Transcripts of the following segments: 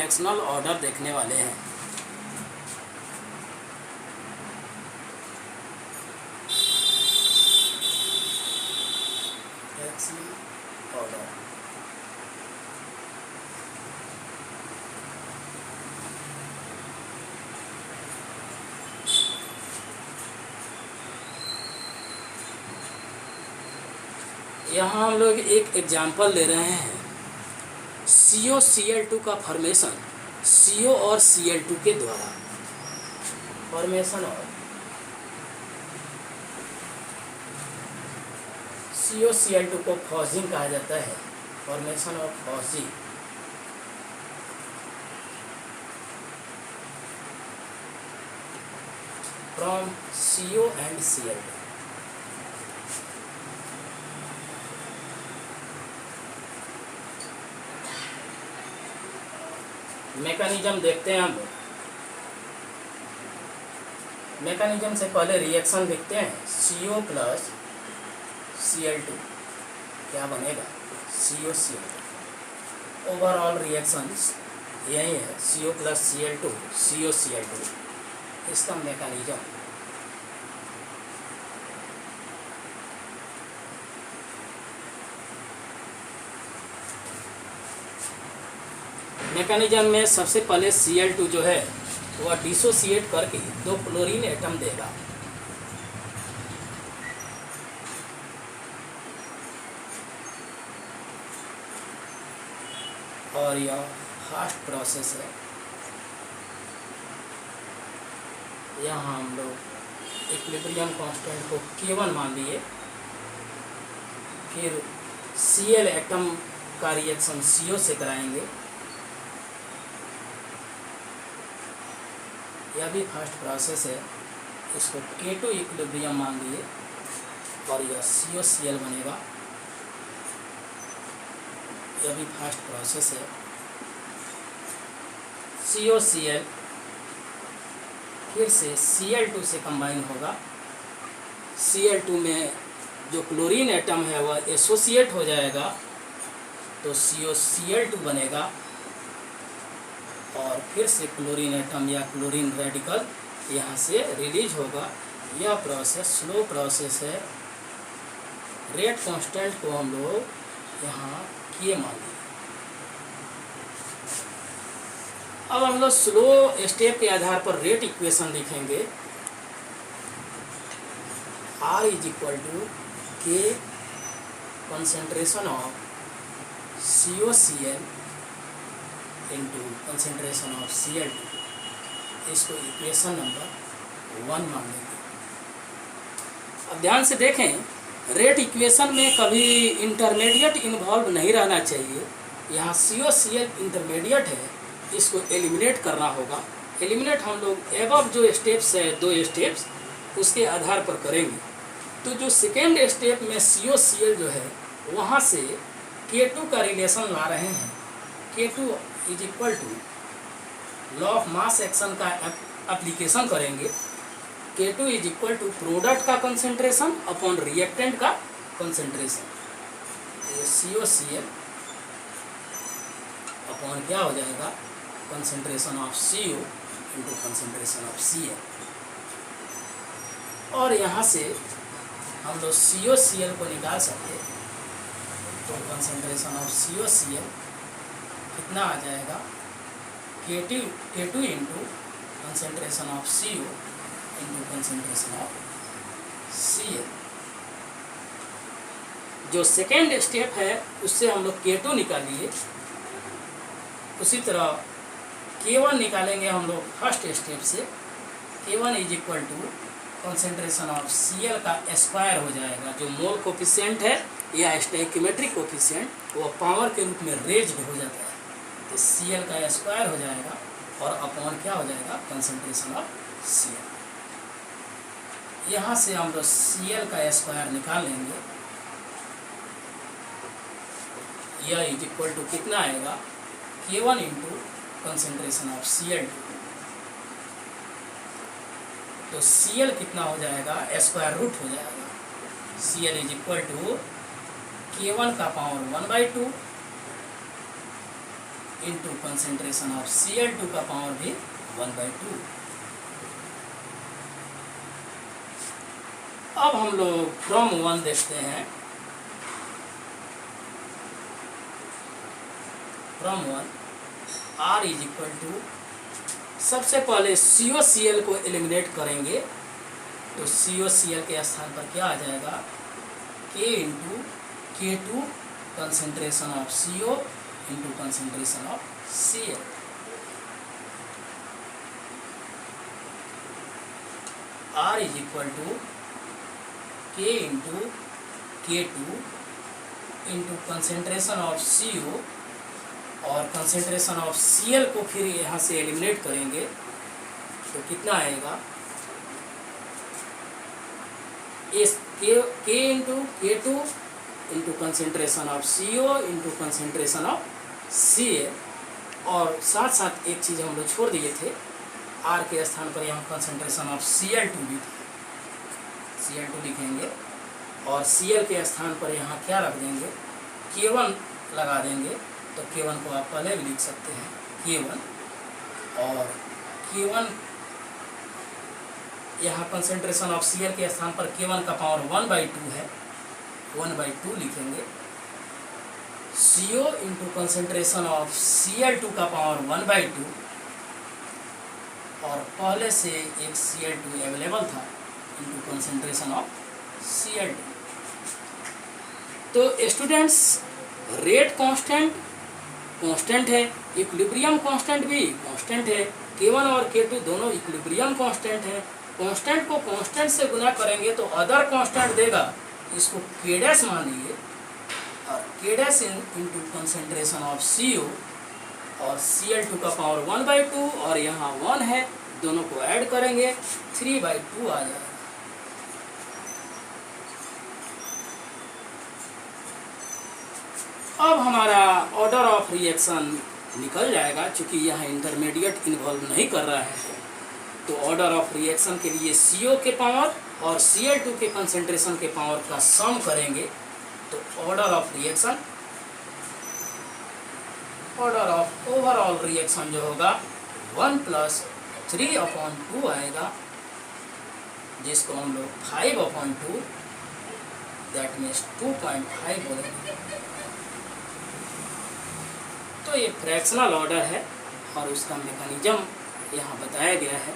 Reactional order देखने वाले हैं। रिएक्शनल ऑर्डर यहाँ हम लोग एक एग्जाम्पल ले रहे हैं। COCl2 का फॉर्मेशन CO और Cl2 के द्वारा। फॉर्मेशन और COCl2 को फॉजिंग कहा जाता है। Formation of phosgene from CO and Cl2। Mechanism देखते हैं हम लोग। मैकेनिज्म से पहले रिएक्शन देखते हैं। CO प्लस Cl2 क्या बनेगा? COCl2। ओवरऑल रिएक्शंस यही है, CO प्लस Cl2 COCl2। इसका मैकेनिज्म में सबसे पहले Cl2 जो है वह डिसोसिएट करके 2 क्लोरीन एटम देगा। और यह फास्ट प्रोसेस है। यहाँ हम लोग इक्विलिब्रियम कांस्टेंट को K1 मान लिए। फिर Cl एटम का रिएक्शन CO से कराएंगे। यह भी फास्ट प्रोसेस है। इसको K2 इक्विलिब्रियम मान लिए और यह COCl बनेगा। यह भी फास्ट प्रोसेस है। COCl फिर से Cl2 से कंबाइन होगा। Cl2 में जो क्लोरीन एटम है वह एसोसिएट हो जाएगा तो COCl2 बनेगा। और फिर से क्लोरीन एटम या क्लोरीन रेडिकल यहाँ से रिलीज होगा। यह प्रोसेस स्लो प्रोसेस है। रेट कांस्टेंट को हम लोग यहाँ K मान लिया। अब हम लोग स्लो स्टेप के आधार पर रेट इक्वेशन लिखेंगे। R is equal to K concentration of COCl into concentration of Cl2। इसको इक्वेशन नंबर 1 मान लेंगे। अब ध्यान से देखें, रेट इक्वेशन में कभी इंटरमीडिएट इन्वॉल्व नहीं रहना चाहिए। यहाँ COCl इंटरमीडिएट है, इसको एलिमिनेट करना होगा। एलिमिनेट हम लोग एबव जो स्टेप्स है 2 स्टेप्स उसके आधार पर करेंगे। तो जो सेकेंड स्टेप में COCl जो है वहाँ से K2 का रिलेशन ला रहे हैं। K2 is equal to law of mass action का एप्लीकेशन करेंगे। K2 is equal to product का कंसेंट्रेशन अपॉन रिएक्टेंट का कंसेंट्रेशन। ये COCl अपॉन क्या हो जाएगा? Concentration of CO into concentration of Cl। और यहाँ से हम लोग COCl को निकाल सकते हैं। तो कंसेंट्रेशन ऑफ COCl कितना आ जाएगा? K2 into concentration of CO into concentration of Cl। जो सेकेंड स्टेप है उससे हम लोग K2 निकालिए। उसी तरह K1 निकालेंगे हम लोग फर्स्ट स्टेप से। K1 is equal to concentration of Cl का स्क्वायर हो जाएगा। जो मोल कोफिशिएंट है या स्टोइकियोमेट्रिक कोफिशिएंट वो पावर के रूप में रेज्ड हो जाता है। तो Cl का स्क्वायर हो जाएगा और अपॉन क्या हो जाएगा? Concentration of Cl। यहाँ से हम लोग Cl का स्क्वायर निकाल लेंगे। यह इज इक्वल टू कितना आएगा? K1 into concentration of Cl2। तो Cl कितना हो जाएगा? स्क्वायर रूट हो जाएगा। Cl is equal to K1 का power 1/2 into concentration of Cl2 का पावर भी 1/2। अब हम लोग फ्रॉम 1 देखते हैं। From 1 R is equal to, सबसे पहले COCl को एलिमिनेट करेंगे तो COCl के स्थान पर क्या आ जाएगा, K into K2 concentration of CO into concentration of Cl। R is equal to K into K2 into concentration of CO, और कंसेंट्रेशन ऑफ Cl को फिर यहाँ से एलिमिनेट करेंगे तो कितना आएगा, इस K into K2 into concentration of CO into concentration of Cl। और साथ साथ एक चीज़ हम लोग छोड़ दिए थे, R के स्थान पर यहाँ कंसेंट्रेशन ऑफ Cl2 भी था, Cl2 लिखेंगे, और Cl के स्थान पर यहाँ क्या रख देंगे, K1 लगा देंगे। तो K1 को आप पहले भी लिख सकते हैं K1, और K1 यहाँ कंसेंट्रेशन ऑफ Cl के स्थान पर K1 का पावर 1/2 है, 1/2 लिखेंगे। CO into concentration of Cl2 का पावर 1/2, और पहले से एक Cl2 अवेलेबल था इंटू कंसेंट्रेशन ऑफ Cl2। तो स्टूडेंट्स, रेट कांस्टेंट है, इक्विलिब्रियम कांस्टेंट भी कांस्टेंट है, K1 और K2 दोनों इक्विलिब्रियम कांस्टेंट है। कांस्टेंट को कांस्टेंट से गुना करेंगे तो अदर कांस्टेंट देगा, इसको K डैश मान लीजिए, और K dash into concentration of CO, और Cl2 का पावर 1/2 और यहाँ 1 है, दोनों को ऐड करेंगे 3/2 आ जाएगा। अब हमारा ऑर्डर ऑफ रिएक्शन निकल जाएगा, क्योंकि यहाँ इंटरमीडिएट इन्वॉल्व नहीं कर रहा है। तो ऑर्डर ऑफ रिएक्शन के लिए CO के पावर और Cl2 के कंसेंट्रेशन के पावर का सम करेंगे तो order of reaction, order of overall reaction जो होगा 1 + 3/2 आएगा, जिसको हम लोग 5/2 दैट मीन्स 2.5 बोलेंगे। तो ये फ्रैक्शनल ऑर्डर है और उसका मैकेनिज्म यहाँ बताया गया है।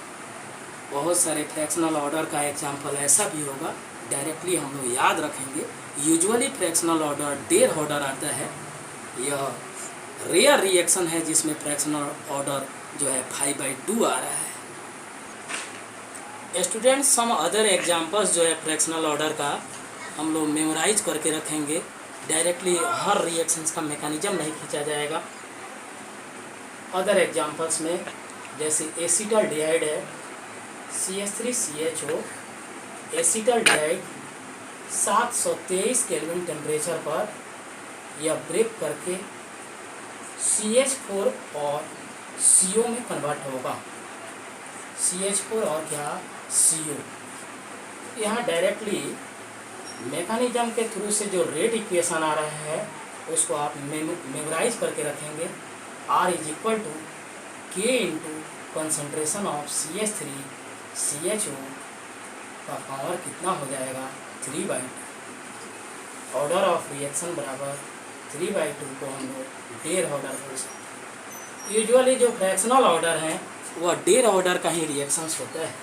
बहुत सारे फ्रैक्शनल ऑर्डर का एग्जांपल ऐसा भी होगा, डायरेक्टली हम लोग याद रखेंगे। यूजुअली फ्रैक्शनल ऑर्डर डेढ़ ऑर्डर आता है, यह रेयर रिएक्शन है जिसमें फ्रैक्शनल ऑर्डर जो है 5/2 आ रहा है। स्टूडेंट्स, सम अदर एग्जांपल्स जो है फ्रैक्शनल ऑर्डर का हम लोग मेमोराइज करके रखेंगे, डायरेक्टली हर रिएक्शंस का मैकेनिज्म नहीं खींचा जाएगा। अदर एग्जांपल्स में जैसे एसिटाल्डिहाइड है, CH3CHO, एसिटाल्डिहाइड 723 केल्विन टेम्परेचर पर यह ब्रेक करके CH4 और CO में कन्वर्ट होगा। CH4 और क्या, CO। यहाँ डायरेक्टली मैकेनिज्म के थ्रू से जो रेट इक्वेशन आ रहा है उसको आप मेमोराइज करके रखेंगे। R is equal to K into concentration of CH3CHO का पावर कितना हो जाएगा 3/2। ऑर्डर ऑफ रिएक्शन बराबर 3/2 को हम लोग डेढ़ ऑर्डर बोल सकते हैं। यूजुअली जो फ्रैक्शनल ऑर्डर हैं वह डेढ़ ऑर्डर का ही रिएक्शंस होता है।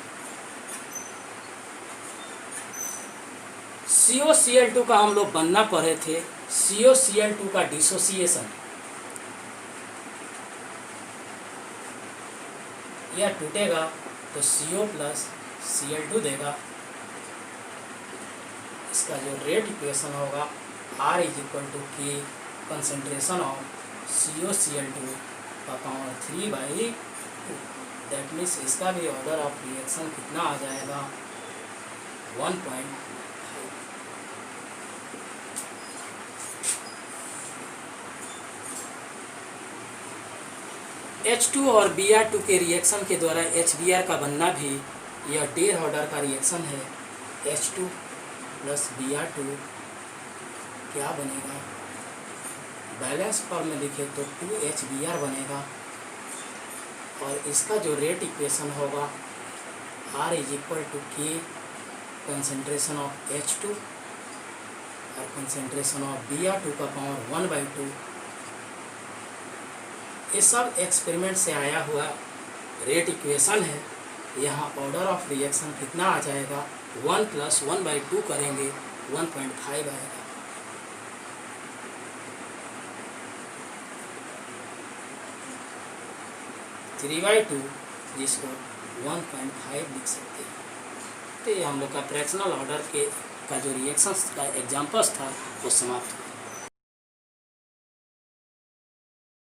COCl2 का हम लोग बनना पढ़े थे, COCl2 का डिसोसिएशन, यह टूटेगा तो CO प्लस Cl2 देगा। इसका जो रेट इक्वेशन होगा R is equal to K concentration of COCl2 का पावर 3/2। दैट मीन्स इसका भी ऑर्डर ऑफ रिएक्शन कितना आ जाएगा 1.5। H2 और Br2 के रिएक्शन के द्वारा HBr का बनना भी यह डेढ़ ऑर्डर का रिएक्शन है। H2 प्लस Br2 क्या बनेगा बैलेंस फॉर्म में लिखे तो 2HBr बनेगा, और इसका जो रेट इक्वेशन होगा R is equal to K concentration of H2 और कंसनट्रेशन ऑफ Br2 का पावर 1/2। ये सब एक्सपेरिमेंट से आया हुआ रेट इक्वेशन है। यहाँ ऑर्डर ऑफ रिएक्शन कितना आ जाएगा, 1 + 1/2 करेंगे 1.5 आएगा। थ्री बाई टू जिसको 1.5 लिख सकते हैं। तो ये हम लोग का फ्रैक्शनल ऑर्डर के का जो रिएक्शंस का एग्जाम्पल्स था वो समाप्त